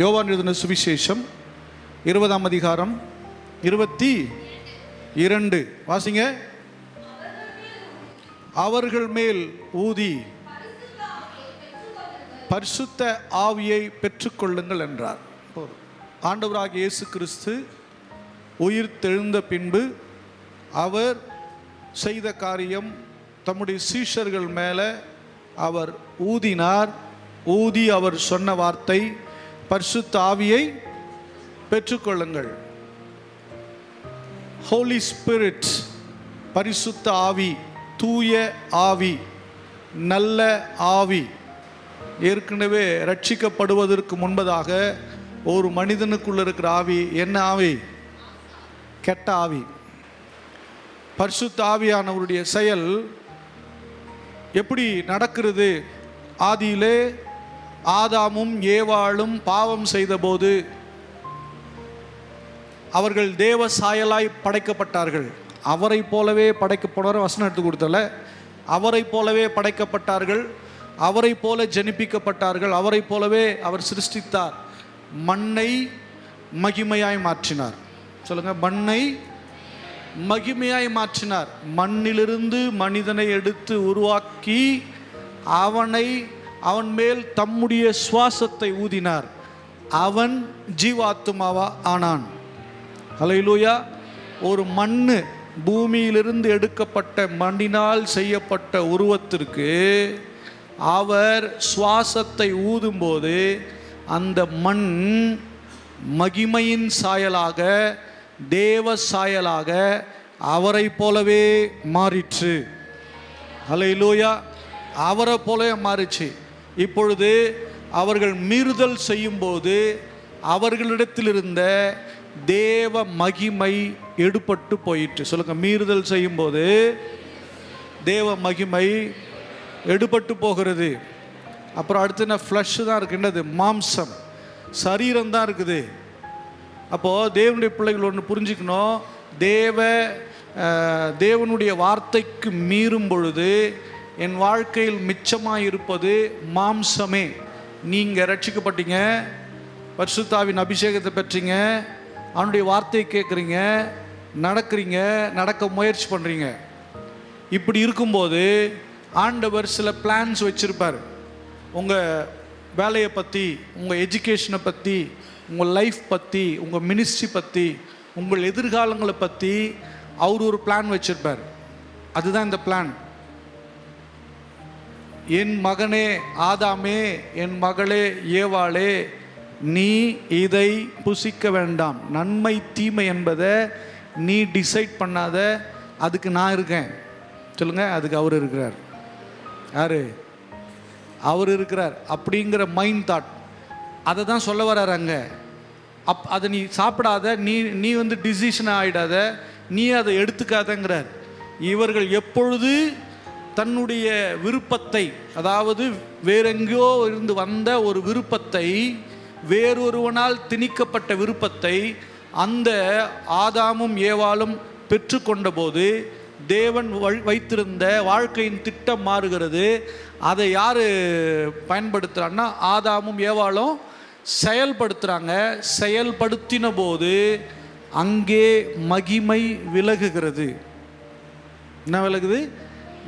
யோவான் எழுதின சுவிசேஷம் 20ஆம் அதிகாரம் 22 வாசிங்க. அவர்கள் மேல் ஊதி பரிசுத்த ஆவியை பெற்றுக்கொள்ளுங்கள் என்றார். ஆண்டவராகிய இயேசு கிறிஸ்து உயிர் தெழுந்த பின்பு அவர் செய்த காரியம், தம்முடைய சீஷர்கள் மேலே அவர் ஊதினார். ஊதி அவர் சொன்ன வார்த்தை, பரிசுத்த ஆவியை பெற்றுக்கொள்ளுங்கள். ஹோலி ஸ்பிரிட், பரிசுத்த ஆவி, தூய ஆவி, நல்ல ஆவி. ஏற்கனவே ரட்சிக்கப்படுவதற்கு முன்பதாக ஒரு மனிதனுக்குள்ள இருக்கிற ஆவி என்ன ஆவி? கெட்ட ஆவி. பரிசுத்த ஆவியானவருடைய செயல் எப்படி நடக்கிறது? ஆதியிலே ஆதாமும் ஏவாளும் பாவம் செய்தபோது அவர்கள் தேவ சாயலாய் படைக்கப்பட்டார்கள். அவரை போலவே படைக்கப்படுற வசனம் எடுத்து கொடுத்தல, அவரை போலவே படைக்கப்பட்டார்கள், அவரை போல ஜனிப்பிக்கப்பட்டார்கள், அவரை போலவே அவர் சிருஷ்டித்தார். மண்ணை மகிமையாய் மாற்றினார். சொல்லுங்க, மண்ணை மகிமையாய் மாற்றினார். மண்ணிலிருந்து மனிதனை எடுத்து உருவாக்கி அவன் மேல் தம்முடைய சுவாசத்தை ஊதினார். அவன் ஜீவாத்மாவா ஆனான். ஹல்லேலூயா. ஒரு மண்ணு, பூமியிலிருந்து எடுக்கப்பட்ட மண்ணினால் செய்யப்பட்ட உருவத்திற்கு அவர் சுவாசத்தை ஊதும்போது அந்த மண் மகிமையின் சாயலாக, தேவ சாயலாக அவரை போலவே மாறிற்று. ஹல்லேலூயா. அவரை போலவே மாறிச்சு. இப்பொழுது அவர்கள் மீறுதல் செய்யும்போது அவர்களிடத்தில் இருந்த தேவ மகிமை எடுபட்டு போயிற்று. சொல்லுங்க, மீறுதல் செய்யும்போது தேவ மகிமை எடுபட்டு போகிறது. அப்புறம் அடுத்து என்ன? ஃப்ளஷ் தான் இருக்கின்றது, மாம்சம், சரீரம் தான் இருக்குது. அப்போது தேவனுடைய பிள்ளைகள் ஒன்று புரிஞ்சுக்கணும். தேவனுடைய வார்த்தைக்கு மீறும் பொழுது என் வாழ்க்கையில் மிச்சமாக இருப்பது மாம்சமே. நீங்கள் ரட்சிக்கப்பட்டீங்க, பரிசுத்த ஆவியின் அபிஷேகத்தை பெற்றீங்க, அவனுடைய வார்த்தையை கேட்குறீங்க, நடக்கிறீங்க, நடக்க முயற்சி பண்ணுறீங்க. இப்படி இருக்கும்போது ஆண்டவர் சில பிளான்ஸ் வச்சுருப்பார். உங்கள் வேலையை பற்றி, உங்கள் எஜுகேஷனை பற்றி, உங்கள் லைஃப் பற்றி, உங்கள் மினிஸ்ட்ரி பற்றி, உங்கள் எதிர்காலங்களை பற்றி அவர் ஒரு பிளான் வச்சுருப்பார். அதுதான் இந்த பிளான். என் மகனே ஆதாமே, என் மகளே ஏவாளே, நீ இதை புசிக்க வேண்டாம். நன்மை தீமை என்பதை நீ டிசைட் பண்ணாத, அதுக்கு நான் இருக்கேன். சொல்லுங்க, அதுக்கு அவர் இருக்கிறார். யாரு? அவர் இருக்கிறார். அப்படிங்கிற மைண்ட் தாட், அதை தான் சொல்ல வர்றார் அங்கே. அதை நீ சாப்பிடாத, நீ டிசிஷன் ஆகிடாத, நீ அதை எடுத்துக்காதங்கிறார். இவர்கள் எப்பொழுது தன்னுடைய விருப்பத்தை, அதாவது வேறெங்கோ இருந்து வந்த ஒரு விருப்பத்தை, வேறொருவனால் திணிக்கப்பட்ட விருப்பத்தை அந்த ஆதாமும் ஏவாளும் பெற்றுக்கொண்ட போது தேவன் வைத்திருந்த வாழ்க்கையின் திட்டம் மாறுகிறது. அதை யார் பயன்படுத்துகிறான்னா ஆதாமும் ஏவாளும் செயல்படுத்துகிறாங்க. செயல்படுத்தின போது அங்கே மகிமை விலகுகிறது. என்ன விலகுது?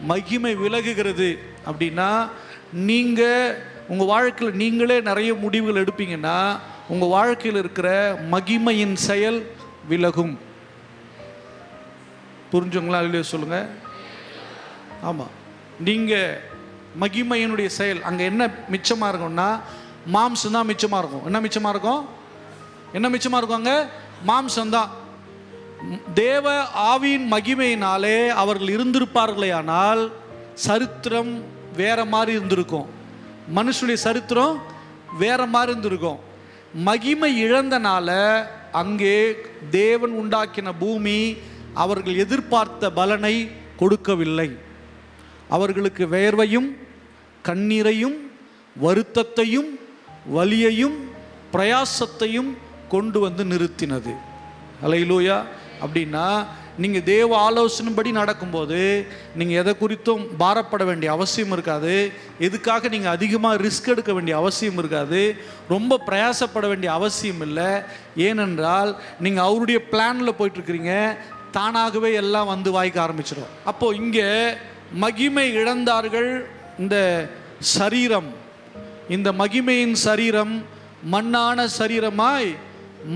மகிமை விலகுகிறது. அப்படின்னா நீங்கள் உங்கள் வாழ்க்கையில் நீங்களே நிறைய முடிவுகள் எடுப்பீங்கன்னா உங்கள் வாழ்க்கையில் இருக்கிற மகிமையின் செயல் விலகும். புரிஞ்சுங்களா? இல்லையா சொல்லுங்கள். ஆமாம், நீங்கள் மகிமையினுடைய செயல் அங்கே என்ன மிச்சமாக இருக்கும்னா மாம்சம் தான் மிச்சமாக இருக்கும். என்ன மிச்சமாக இருக்கும்? என்ன மிச்சமாக இருக்கும்? அங்கே மாம்சம்தான். தேவ ஆவியின் மகிமையினாலே அவர்கள் இருந்திருப்பார்களே ஆனால் சரித்திரம் வேற மாதிரி இருந்திருக்கும். மனுஷனுடைய சரித்திரம் வேற மாதிரி இருந்திருக்கும். மகிமை இழந்தனால அங்கே தேவன் உண்டாக்கின பூமி அவர்கள் எதிர்பார்த்த பலனை கொடுக்கவில்லை. அவர்களுக்கு வேர்வையும் கண்ணீரையும் வருத்தத்தையும் வலியையும் பிரயாசத்தையும் கொண்டு வந்து நிறுத்தினது. ஹல்லேலூயா. அப்படின்னா நீங்கள் தேவ ஆலோசனைப்படி நடக்கும்போது நீங்கள் எதை குறித்தும் பாரப்பட வேண்டிய அவசியம் இருக்காது. எதுக்காக நீங்கள் அதிகமாக ரிஸ்க் எடுக்க வேண்டிய அவசியம் இருக்காது. ரொம்ப பிரயாசப்பட வேண்டிய அவசியம் இல்லை. ஏனென்றால் நீங்கள் அவருடைய பிளானில் போயிட்டுருக்கிறீங்க. தானாகவே எல்லாம் வந்து வாய்க்க ஆரம்பிச்சிடும். அப்போது இங்கே மகிமை இழந்தார்கள். இந்த சரீரம், இந்த மகிமையின் சரீரம் மண்ணான சரீரமாய்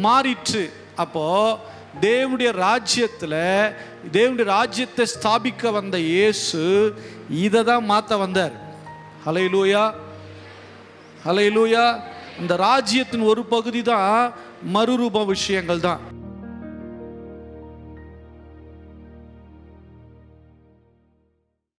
மாறிற்று. அப்போது தேவனுடைய ராஜ்யத்தை ஸ்தாபிக்க வந்த இயேசு இதை தான் மாற்ற வந்தார். ஹல்லேலூயா, ஹல்லேலூயா. இந்த ராஜ்யத்தின் ஒரு பகுதி தான் மறுரூப விஷயங்கள் தான்.